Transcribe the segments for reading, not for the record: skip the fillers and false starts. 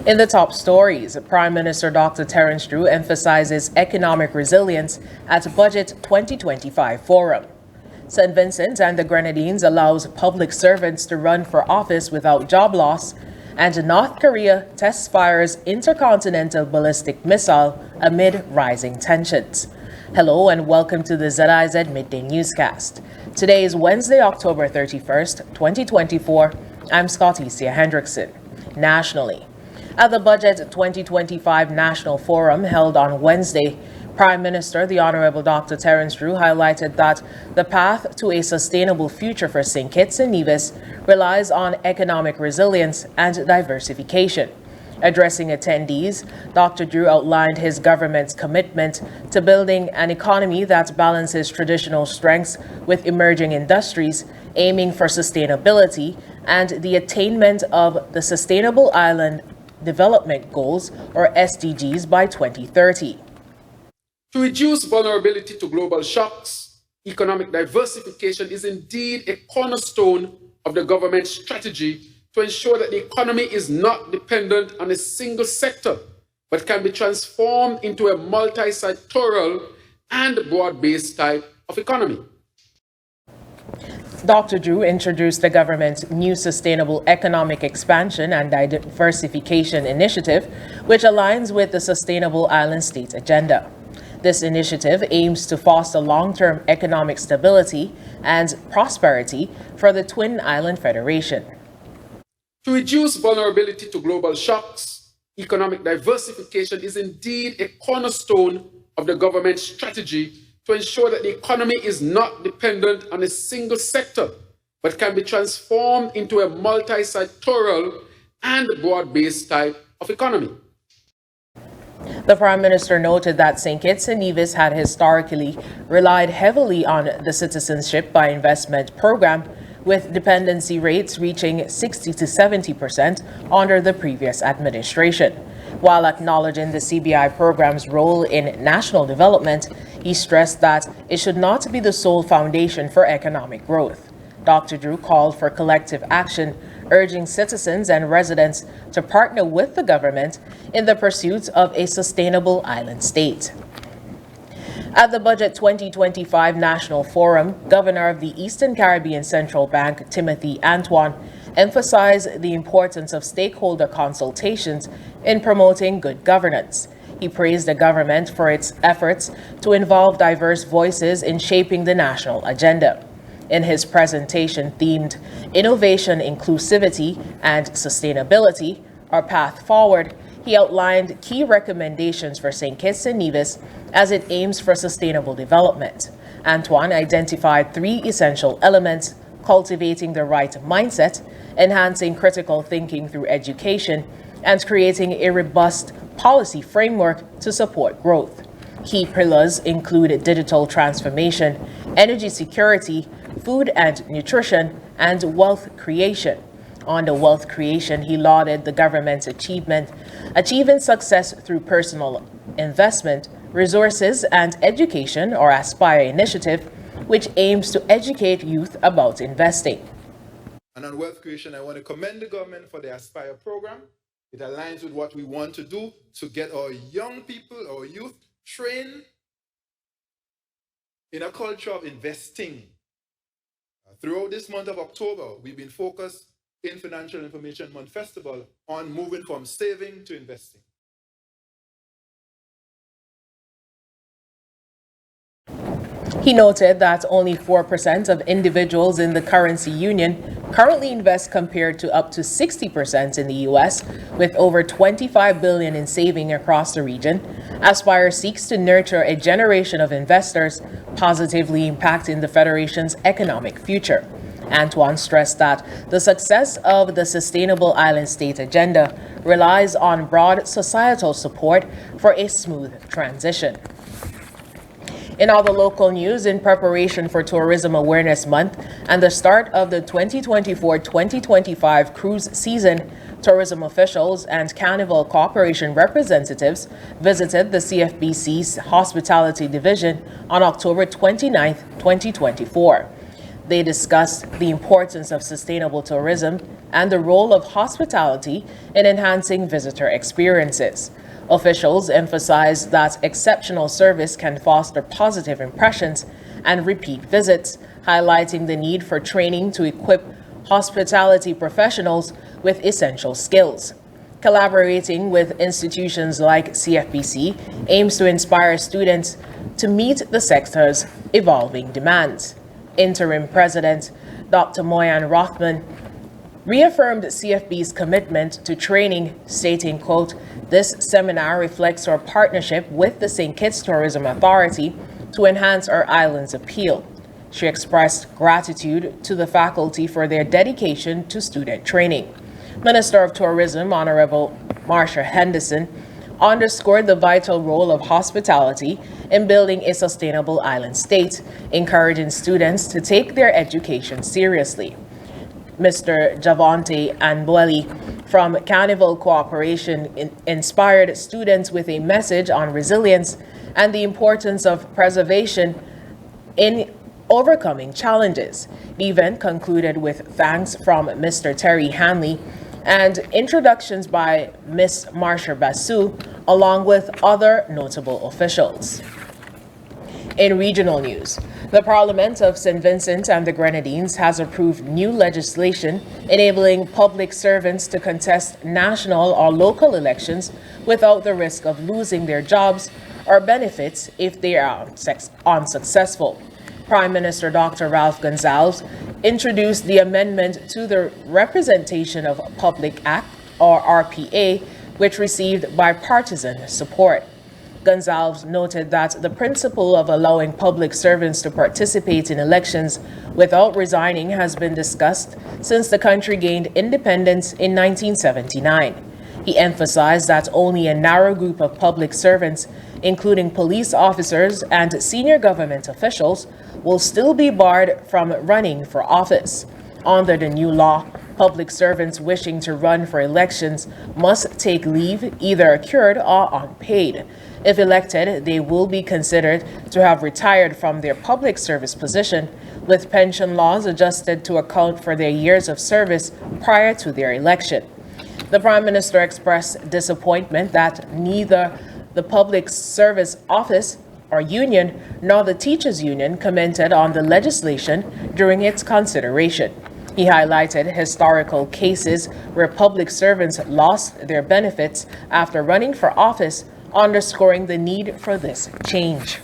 In the top stories, Prime Minister Dr. Terence Drew emphasizes economic resilience at Budget 2025 Forum. St. Vincent and the Grenadines allows public servants to run for office without job loss, and North Korea test fires intercontinental ballistic missile amid rising tensions. Hello and welcome to the ZIZ Midday Newscast. Today is Wednesday, October 31st, 2024. I'm Scotticia Hendrickson. Nationally, at the Budget 2025 National Forum held on Wednesday, Prime Minister the Honorable Dr. Terence Drew highlighted that the path to a sustainable future for St. Kitts and Nevis relies on economic resilience and diversification. Addressing attendees, Dr. Drew outlined his government's commitment to building an economy that balances traditional strengths with emerging industries, aiming for sustainability and the attainment of the Sustainable Island Development Goals, or SDGs, by 2030. To reduce vulnerability to global shocks, economic diversification is indeed a cornerstone of the government's strategy to ensure that the economy is not dependent on a single sector, but can be transformed into a multi-sectoral and broad-based type of economy. Dr. Drew introduced the government's new Sustainable Economic Expansion and Diversification Initiative, which aligns with the Sustainable Island State Agenda. This initiative aims to foster long-term economic stability and prosperity for the Twin Island Federation. To reduce vulnerability to global shocks, economic diversification is indeed a cornerstone of the government's strategy to ensure that the economy is not dependent on a single sector, but can be transformed into a multi-sectoral and broad-based type of economy. The Prime Minister noted that St. Kitts and Nevis had historically relied heavily on the Citizenship by Investment program, with dependency rates reaching 60 to 70% under the previous administration. While acknowledging the CBI program's role in national development, he stressed that it should not be the sole foundation for economic growth. Dr. Drew called for collective action, urging citizens and residents to partner with the government in the pursuit of a sustainable island state. At the Budget 2025 National Forum, Governor of the Eastern Caribbean Central Bank, Timothy Antoine, emphasized the importance of stakeholder consultations in promoting good governance. He praised the government for its efforts to involve diverse voices in shaping the national agenda. In his presentation themed Innovation, Inclusivity, and Sustainability, Our Path Forward, he outlined key recommendations for St. Kitts and Nevis as it aims for sustainable development. Antoine identified three essential elements: cultivating the right mindset, enhancing critical thinking through education, and creating a robust policy framework to support growth. Key pillars include digital transformation, energy security, food and nutrition, and wealth creation. On the wealth creation, he lauded the government's achieving success through personal investment, resources, and education, or Aspire initiative, which aims to educate youth about investing. And on wealth creation, I want to commend the government for the Aspire program. It aligns with what we want to do to get our young people, our youth, trained in a culture of investing. Throughout this month of October, we've been focused in Financial Information Month Festival on moving from saving to investing. He noted that only 4% of individuals in the currency union currently invest, compared to up to 60% in the U.S., with over $25 billion in saving across the region. Aspire seeks to nurture a generation of investors, positively impacting the Federation's economic future. Antoine stressed that the success of the Sustainable Island State Agenda relies on broad societal support for a smooth transition. In other local news, in preparation for Tourism Awareness Month and the start of the 2024-2025 cruise season, tourism officials and Carnival Corporation representatives visited the CFBC's Hospitality Division on October 29, 2024. They discussed the importance of sustainable tourism and the role of hospitality in enhancing visitor experiences. Officials emphasized that exceptional service can foster positive impressions and repeat visits, highlighting the need for training to equip hospitality professionals with essential skills. Collaborating with institutions like CFPC aims to inspire students to meet the sector's evolving demands. Interim President Dr. Moyan Rothman reaffirmed CFB's commitment to training, stating, quote, "This seminar reflects our partnership with the St. Kitts Tourism Authority to enhance our island's appeal." She expressed gratitude to the faculty for their dedication to student training. Minister of Tourism, Honorable Marsha Henderson, underscored the vital role of hospitality in building a sustainable island state, encouraging students to take their education seriously. Mr. Javante Anbweli from Carnival Cooperation inspired students with a message on resilience and the importance of preservation in overcoming challenges. The event concluded with thanks from Mr. Terry Hanley and introductions by Ms. Marsha Basu, along with other notable officials. In regional news, the Parliament of St. Vincent and the Grenadines has approved new legislation enabling public servants to contest national or local elections without the risk of losing their jobs or benefits if they are unsuccessful. Prime Minister Dr. Ralph Gonsalves introduced the amendment to the Representation of Public Act, or RPA, which received bipartisan support. Gonsalves noted that the principle of allowing public servants to participate in elections without resigning has been discussed since the country gained independence in 1979. He emphasized that only a narrow group of public servants, including police officers and senior government officials, will still be barred from running for office. Under the new law, public servants wishing to run for elections must take leave, either accrued or unpaid. If elected, they will be considered to have retired from their public service position, with pension laws adjusted to account for their years of service prior to their election. The Prime Minister expressed disappointment that neither the Public Service Office or Union nor the Teachers Union commented on the legislation during its consideration. He highlighted historical cases where public servants lost their benefits after running for office, underscoring the need for this change.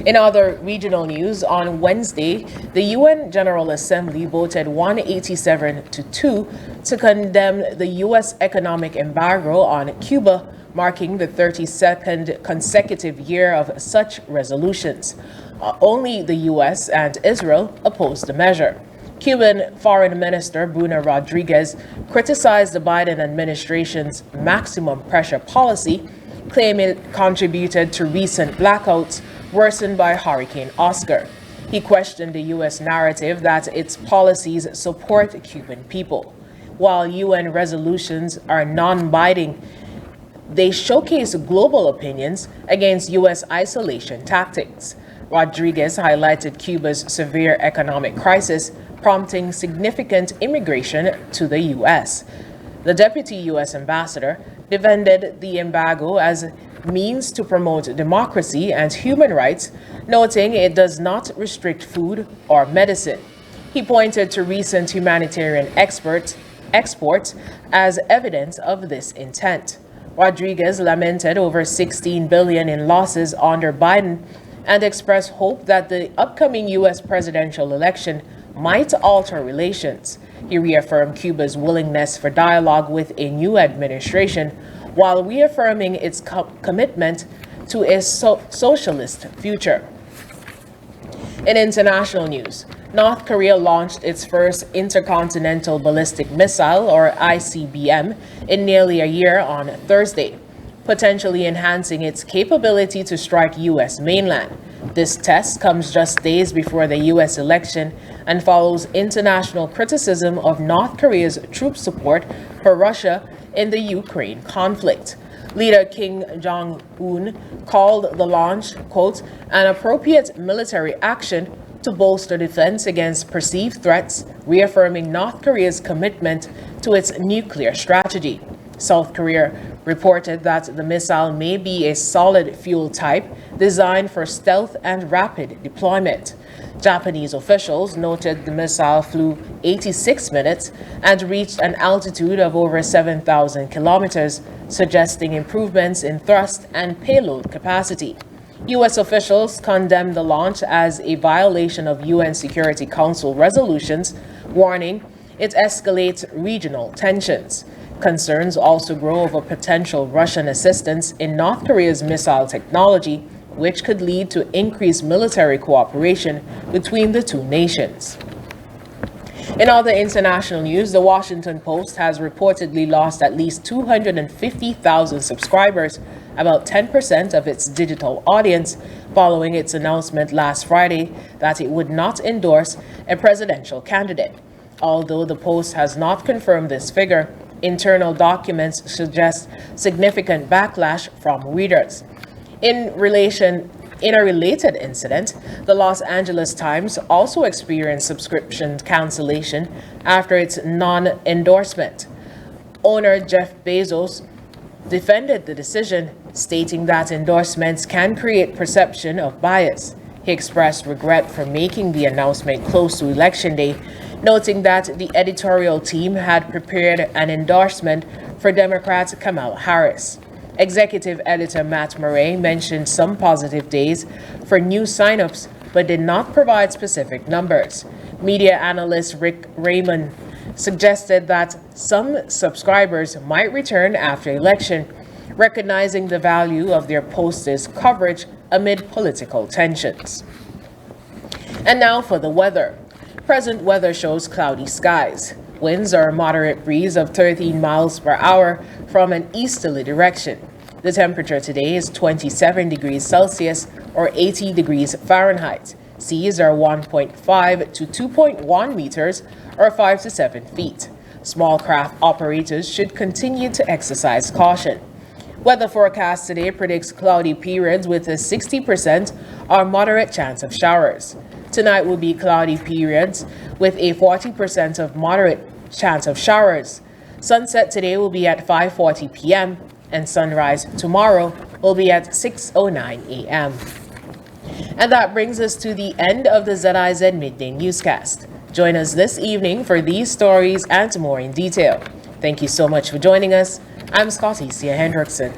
In other regional news, on Wednesday, the UN General Assembly voted 187-2 to condemn the U.S. economic embargo on Cuba, marking the 32nd consecutive year of such resolutions. Only the U.S. and Israel opposed the measure. Cuban Foreign Minister Bruno Rodriguez criticized the Biden administration's maximum pressure policy, claiming it contributed to recent blackouts worsened by Hurricane Oscar. He questioned the U.S. narrative that its policies support Cuban people. While UN resolutions are non-binding, they showcase global opinions against U.S. isolation tactics. Rodriguez highlighted Cuba's severe economic crisis, prompting significant immigration to the U.S. The deputy U.S. ambassador defended the embargo as means to promote democracy and human rights, noting it does not restrict food or medicine. He pointed to recent humanitarian exports as evidence of this intent. Rodriguez lamented over $16 billion in losses under Biden and expressed hope that the upcoming U.S. presidential election might alter relations. He reaffirmed Cuba's willingness for dialogue with a new administration, while reaffirming its commitment to a socialist future. In international news, North Korea launched its first intercontinental ballistic missile, or ICBM, in nearly a year on Thursday, potentially enhancing its capability to strike U.S. mainland. This test comes just days before the U.S. election and follows international criticism of North Korea's troop support for Russia in the Ukraine conflict. Leader Kim Jong-un called the launch, quote, an appropriate military action to bolster defense against perceived threats, reaffirming North Korea's commitment to its nuclear strategy. South Korea reported that the missile may be a solid fuel type designed for stealth and rapid deployment. Japanese officials noted the missile flew 86 minutes and reached an altitude of over 7,000 kilometers, suggesting improvements in thrust and payload capacity. U.S. officials condemned the launch as a violation of UN Security Council resolutions, warning it escalates regional tensions. Concerns also grow over potential Russian assistance in North Korea's missile technology, which could lead to increased military cooperation between the two nations. In other international news, the Washington Post has reportedly lost at least 250,000 subscribers, about 10% of its digital audience, following its announcement last Friday that it would not endorse a presidential candidate. Although the Post has not confirmed this figure, internal documents suggest significant backlash from readers. In a related incident, the Los Angeles Times also experienced subscription cancellation after its non-endorsement. Owner Jeff Bezos defended the decision, stating that endorsements can create perception of bias. He expressed regret for making the announcement close to Election Day, noting that the editorial team had prepared an endorsement for Democrat Kamala Harris. Executive editor Matt Murray mentioned some positive days for new signups, but did not provide specific numbers. Media analyst Rick Raymond suggested that some subscribers might return after election, recognizing the value of their posters' coverage amid political tensions. And now for the weather. Present weather shows cloudy skies. Winds are a moderate breeze of 13 miles per hour from an easterly direction. The temperature today is 27 degrees Celsius or 80 degrees Fahrenheit. Seas are 1.5 to 2.1 meters or 5 to 7 feet. Small craft operators should continue to exercise caution. Weather forecast today predicts cloudy periods with a 60% or moderate chance of showers. Tonight will be cloudy periods with a 40% of moderate chance of showers. Sunset today will be at 5:40 p.m. and sunrise tomorrow will be at 6:09 a.m. And that brings us to the end of the ZIZ Midday Newscast. Join us this evening for these stories and more in detail. Thank you so much for joining us. I'm Scotty Cia Hendrickson.